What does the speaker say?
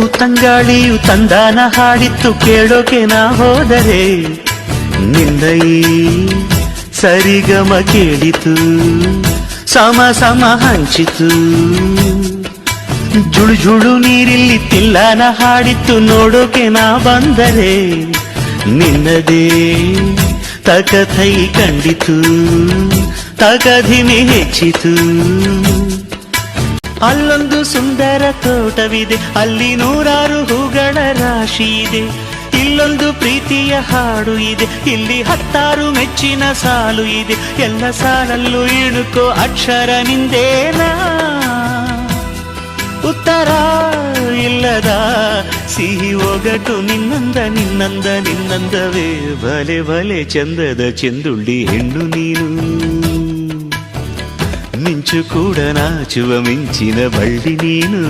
ತಂಗಾಳಿಯು ತಂದಾನ ಹಾಡಿತ್ತು ಕೇಳೋಕೆ ನಾ ಹೋದರೆ ನಿನ್ನ ಈ ಸರಿಗಮ ಕೇಳಿತು ಸಮ ಸಮ ಹಂಚಿತು ಜುಳು ಜುಳು ನೀರಿಲ್ಲಿ ತಿಲ್ಲಾನ ಹಾಡಿತ್ತು ನೋಡೋಕೆ ನಾ ಬಂದರೆ ನಿನ್ನದೇ ತಕಥೈ ಕಂಡಿತು ತಕಧಿಮೆ ಹೆಚ್ಚಿತು ಅಲ್ಲೊಂದು ಸುಂದರ ತೋಟವಿದೆ ಅಲ್ಲಿ ನೂರಾರು ಹೂಗಳ ರಾಶಿ ಇದೆ ಇಲ್ಲೊಂದು ಪ್ರೀತಿಯ ಹಾಡು ಇದೆ ಇಲ್ಲಿ 10 ಮೆಚ್ಚಿನ ಸಾಲು ಇದೆ ಎಲ್ಲ ಸಾಲಲ್ಲೂ ಇಣುಕೋ ಅಕ್ಷರ ನಿಂದೇನಾ ಉತ್ತರ ಇಲ್ಲದ ಸಿಹಿ ಒಗಟು ನಿನ್ನಂದವೇ ಭಲೆ ಭಲೆ ಚಂದದ ಚೆಂದುಳ್ಳಿ ಹೆಣ್ಣು ನೀನು ಮಿಂಚು ಕೂಡ ನಾಚುವ ಮಿಂಚಿನ ಬಳ್ಳಿ ನೀನು